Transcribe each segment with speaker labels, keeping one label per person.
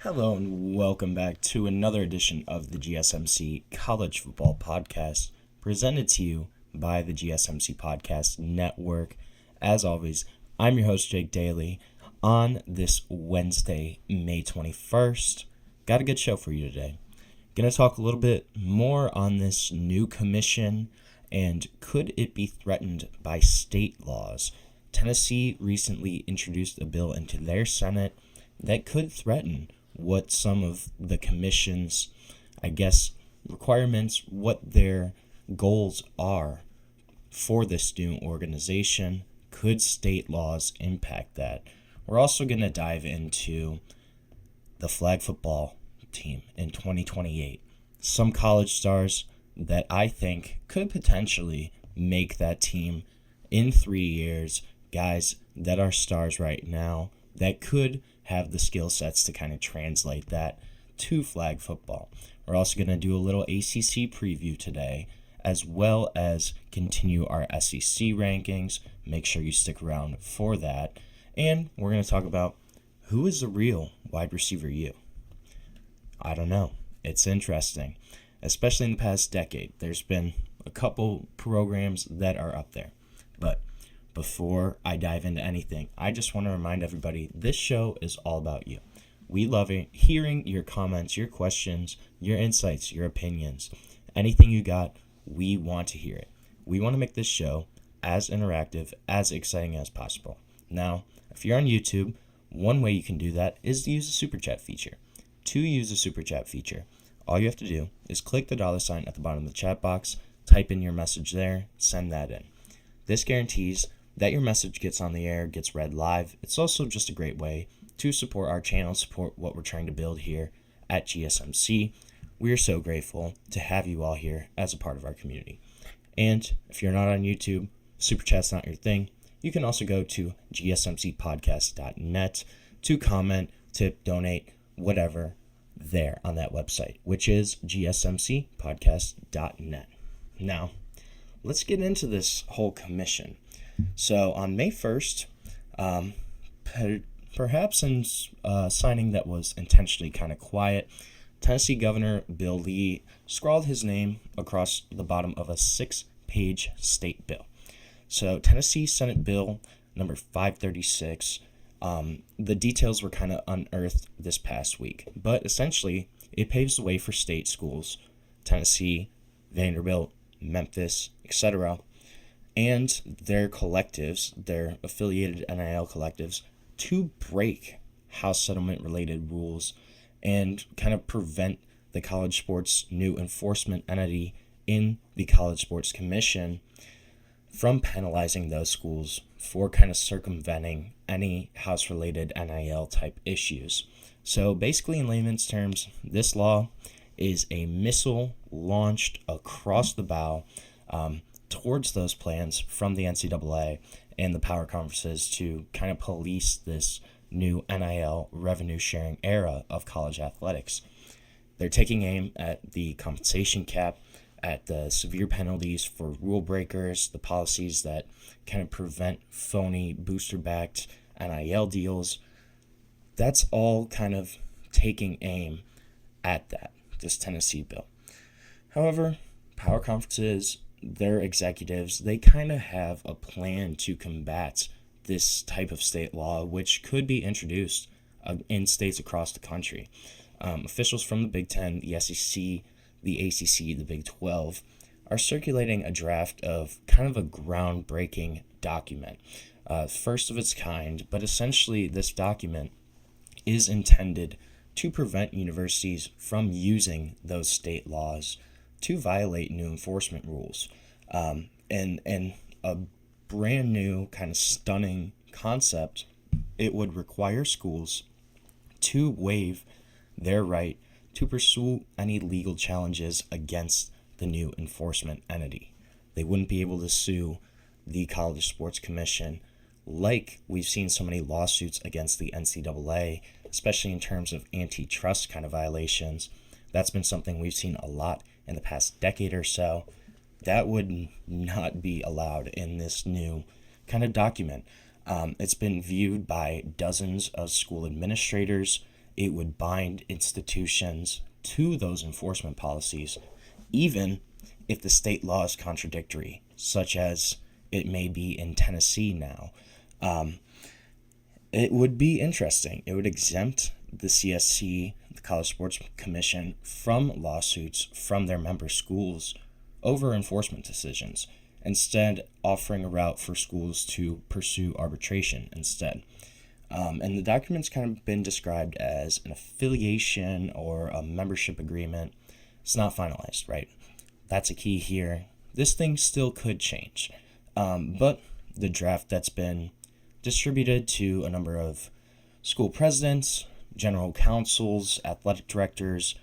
Speaker 1: Hello and welcome back to another edition of the GSMC College Football Podcast, presented to you by the GSMC Podcast Network. As always, I'm your host, Jake Daly. On this Wednesday, May 21st, got a good show for you today. Going to talk a little bit more on this new commission and could it be threatened by state laws. Tennessee recently introduced a bill into their Senate that could threaten what some of the commission's, requirements, what their goals are for this new organization. Could state laws impact that? We're also going to dive into the flag football team in 2028. Some college stars that I think could potentially make that team in 3 years, guys that are stars right now that could have the skill sets to kind of translate that to flag football. We're also going to do a little ACC preview today, as well as continue our SEC rankings. Make sure you stick around for that. And we're going to talk about who is the real wide receiver U. I don't know. It's interesting, especially in the past decade. There's been a couple programs that are up there. But before I dive into anything, I just want to remind everybody this show is all about you. We love hearing your comments, your questions, your insights, your opinions. Anything you got, we want to hear it. We want to make this show as interactive, as exciting as possible. Now, if you're on YouTube, one way you can do that is to use the Super Chat feature. To use the Super Chat feature, all you have to do is click the $ at the bottom of the chat box, type in your message there, send that in. This guarantees that your message gets on the air, gets read live. It's also just a great way to support our channel, support what we're trying to build here at GSMC. We are so grateful to have you all here as a part of our community. And if you're not on YouTube, Super Chat's not your thing, you can also go to gsmcspodcast.net to comment, tip, donate, whatever there on that website, which is gsmcpodcast.net. Now, let's get into this whole commission. So on May 1st, perhaps in signing that was intentionally kind of quiet, Tennessee Governor Bill Lee scrawled his name across the bottom of a 6-page state bill. So Tennessee Senate Bill number 536, the details were kind of unearthed this past week, but essentially it paves the way for state schools, Tennessee, Vanderbilt, Memphis, etc., and their collectives, their affiliated NIL collectives, to break house settlement-related rules and kind of prevent the college sports new enforcement entity in the College Sports Commission from penalizing those schools for kind of circumventing any house-related NIL type issues. So basically, in layman's terms, this law is a missile launched across the bow towards those plans from the NCAA and the power conferences to kind of police this new NIL revenue sharing era of college athletics. They're taking aim at the compensation cap, at the severe penalties for rule breakers, the policies that kind of prevent phony booster-backed NIL deals. That's all kind of taking aim at this Tennessee bill. However, power conferences, their executives, they kind of have a plan to combat this type of state law, which could be introduced in states across the country. Officials from the Big Ten, the SEC, the ACC, the Big 12, are circulating a draft of kind of a groundbreaking document, first of its kind, but essentially this document is intended to prevent universities from using those state laws to violate new enforcement rules. And a brand new kind of stunning concept, it would require schools to waive their right to pursue any legal challenges against the new enforcement entity. They wouldn't be able to sue the College Sports Commission like we've seen so many lawsuits against the NCAA, especially in terms of antitrust kind of violations. That's been something we've seen a lot in the past decade or so. That would not be allowed in this new kind of document. It's been viewed by dozens of school administrators it would bind institutions to those enforcement policies, even if the state law is contradictory, such as it may be in Tennessee now. It would be interesting. It would exempt the CSC, the College Sports Commission, from lawsuits from their member schools over enforcement decisions, instead offering a route for schools to pursue arbitration instead. And the document's kind of been described as an affiliation or a membership agreement. It's not finalized, right? That's a key here. This thing still could change. But the draft that's been distributed to a number of school presidents, general counsels, athletic directors,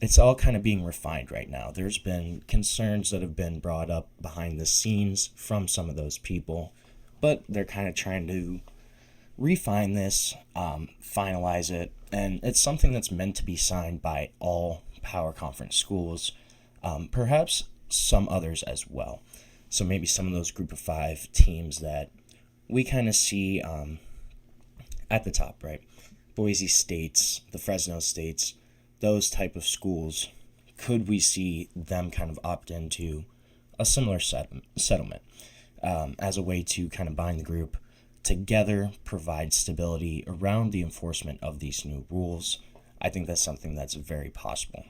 Speaker 1: it's all kind of being refined right now. There's been concerns that have been brought up behind the scenes from some of those people, but they're kind of trying to refine this, finalize it, and it's something that's meant to be signed by all Power Conference schools, perhaps some others as well. So maybe some of those group of 5 teams that we kind of see at the top, right? Boise States, the Fresno States, those type of schools, could we see them kind of opt into a similar settlement as a way to kind of bind the group together, provide stability around the enforcement of these new rules? I think that's something that's very possible.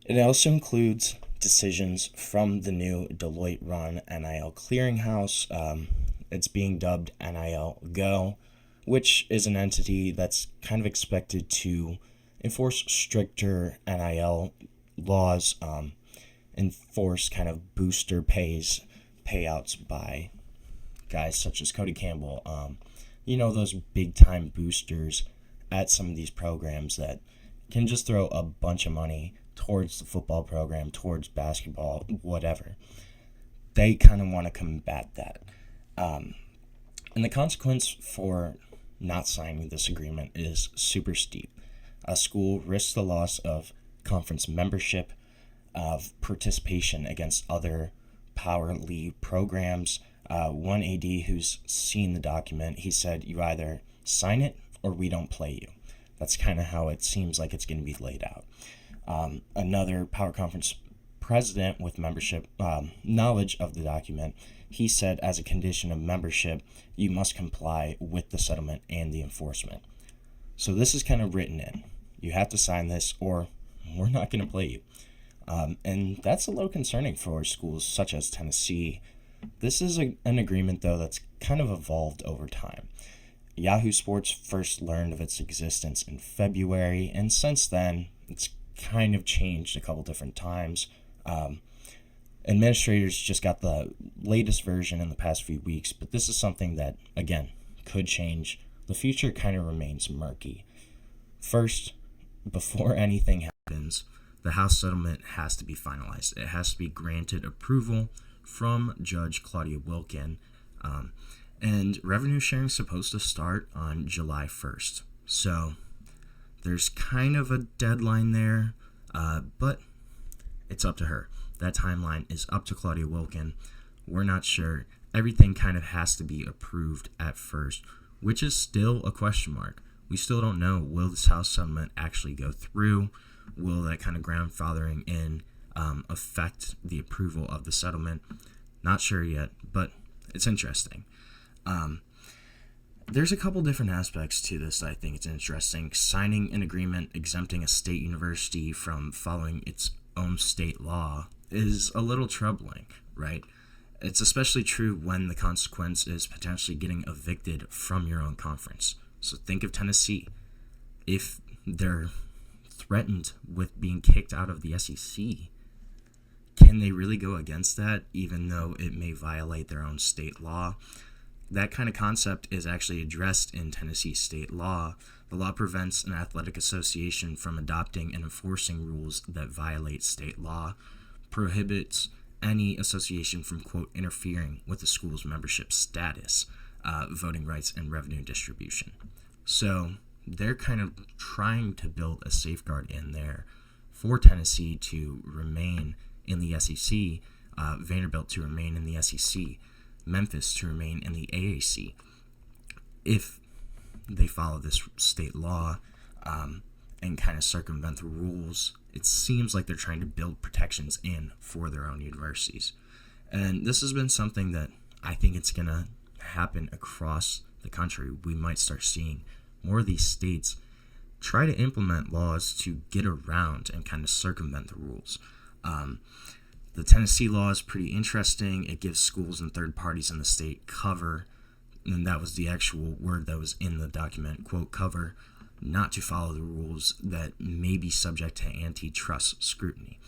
Speaker 1: It also includes decisions from the new Deloitte-run NIL clearinghouse. It's being dubbed NIL Go, which is an entity that's kind of expected to enforce stricter NIL laws, enforce kind of booster payouts by guys such as Cody Campbell, those big-time boosters at some of these programs that can just throw a bunch of money towards the football program, towards basketball, whatever. They kind of want to combat that. And the consequence for not signing this agreement is super steep. A school risks the loss of conference membership, of participation against other Power League programs. One AD who's seen the document, he said, you either sign it or we don't play you. That's kind of how it seems like it's going to be laid out. Another Power Conference president with membership knowledge of the document, he said as a condition of membership, you must comply with the settlement and the enforcement. So this is kind of written in. You have to sign this or we're not going to play you. And that's a little concerning for schools such as Tennessee. This is an agreement, though, that's kind of evolved over time. Yahoo Sports first learned of its existence in February, and since then, it's kind of changed a couple different times. Administrators just got the latest version in the past few weeks, but this is something that, again, could change. The future kind of remains murky. First, before anything happens, the House settlement has to be finalized. It has to be granted approval from Judge Claudia Wilkin, and revenue sharing is supposed to start on July 1st. So there's kind of a deadline there, but it's up to her. That timeline is up to Claudia Wilkin. We're not sure. Everything kind of has to be approved at first, which is still a question mark. We still don't know, will this House settlement actually go through? Will that kind of grandfathering in affect the approval of the settlement? Not sure yet, but it's interesting. There's a couple different aspects to this that I think it's interesting. Signing an agreement exempting a state university from following its own state law is a little troubling, right? It's especially true when the consequence is potentially getting evicted from your own conference. So think of Tennessee. If they're threatened with being kicked out of the SEC, can they really go against that, even though it may violate their own state law? That kind of concept is actually addressed in Tennessee state law. The law prevents an athletic association from adopting and enforcing rules that violate state law, prohibits any association from, quote, interfering with the school's membership status, voting rights, and revenue distribution. So they're kind of trying to build a safeguard in there for Tennessee to remain in the SEC, Vanderbilt to remain in the SEC, Memphis to remain in the AAC. If they follow this state law and kind of circumvent the rules. It seems like they're trying to build protections in for their own universities. And this has been something that I think it's going to happen across the country. We might start seeing more of these states try to implement laws to get around and kind of circumvent the rules. The Tennessee law is pretty interesting. It gives schools and third parties in the state cover, and that was the actual word that was in the document, quote, cover, not to follow the rules that may be subject to antitrust scrutiny.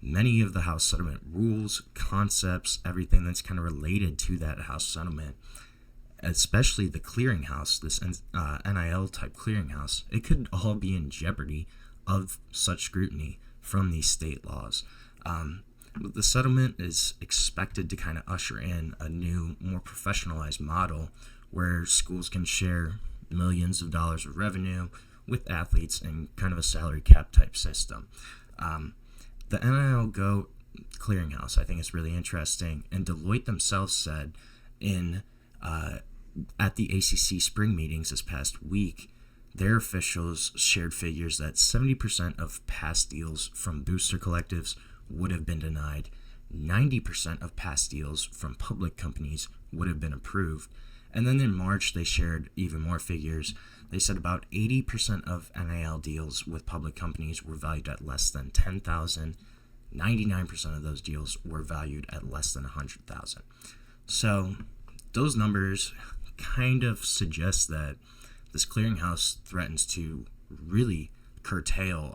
Speaker 1: Many of the House settlement rules, concepts, everything that's kind of related to that House settlement, especially the clearinghouse, this NIL type clearinghouse, it could all be in jeopardy of such scrutiny from these state laws. The settlement is expected to kind of usher in a new, more professionalized model where schools can share millions of dollars of revenue with athletes in kind of a salary cap type system. The NIL Go clearinghouse, I think, is really interesting, and Deloitte themselves said at the ACC spring meetings this past week, their officials shared figures that 70% of past deals from booster collectives would have been denied, 90% of past deals from public companies would have been approved, and then in March they shared even more figures. They said about 80% of NIL deals with public companies were valued at less than $10,000. 99% of those deals were valued at less than $100,000. So those numbers kind of suggest that this clearinghouse threatens to really curtail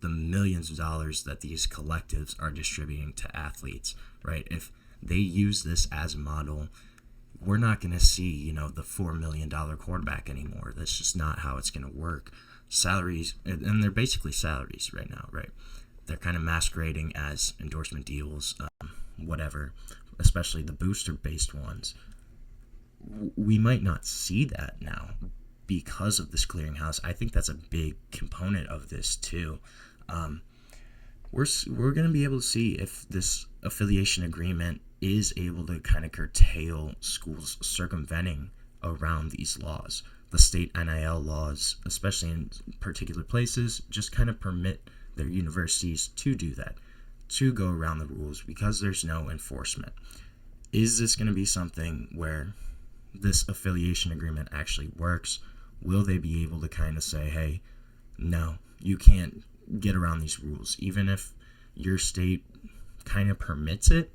Speaker 1: the millions of dollars that these collectives are distributing to athletes, right? If they use this as a model, we're not going to see, the $4 million quarterback anymore. That's just not how it's going to work. Salaries, and they're basically salaries right now, right? They're kind of masquerading as endorsement deals, whatever, especially the booster-based ones. We might not see that now because of this clearinghouse. I think that's a big component of this too. We're going to be able to see if this affiliation agreement is able to kind of curtail schools circumventing around these laws. The state NIL laws, especially in particular places, just kind of permit their universities to do that, to go around the rules because there's no enforcement. Is this going to be something where this affiliation agreement actually works? Will they be able to kind of say, hey, no, you can't get around these rules? Even if your state kind of permits it,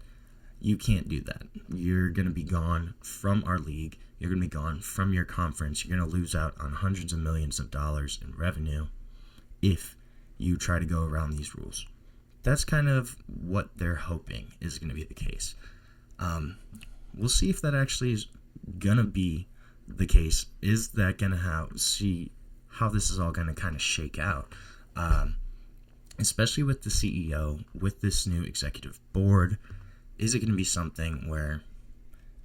Speaker 1: you can't do that. You're going to be gone from our league. You're going to be gone from your conference. You're going to lose out on hundreds of millions of dollars in revenue if you try to go around these rules. That's kind of what they're hoping is going to be the case. We'll see if that actually is going to be the case. Is that going to see how this is all going to kind of shake out? Especially with the CEO, with this new executive board, is it going to be something where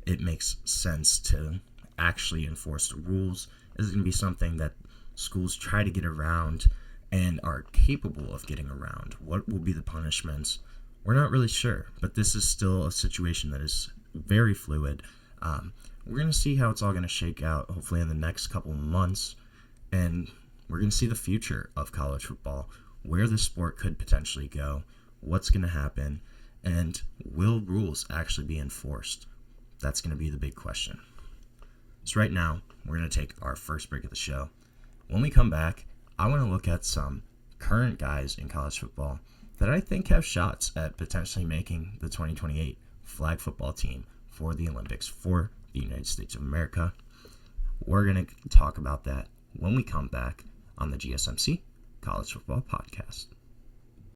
Speaker 1: it makes sense to actually enforce the rules? Is it going to be something that schools try to get around and are capable of getting around? What will be the punishments? We're not really sure, but this is still a situation that is very fluid. We're going to see how it's all going to shake out, hopefully in the next couple months, and we're going to see the future of college football, where the sport could potentially go, what's going to happen, and will rules actually be enforced? That's going to be the big question. So right now, we're going to take our first break of the show. When we come back, I want to look at some current guys in college football that I think have shots at potentially making the 2028 flag football team for the Olympics for the United States of America. We're going to talk about that when we come back on the GSMC College Football Podcast.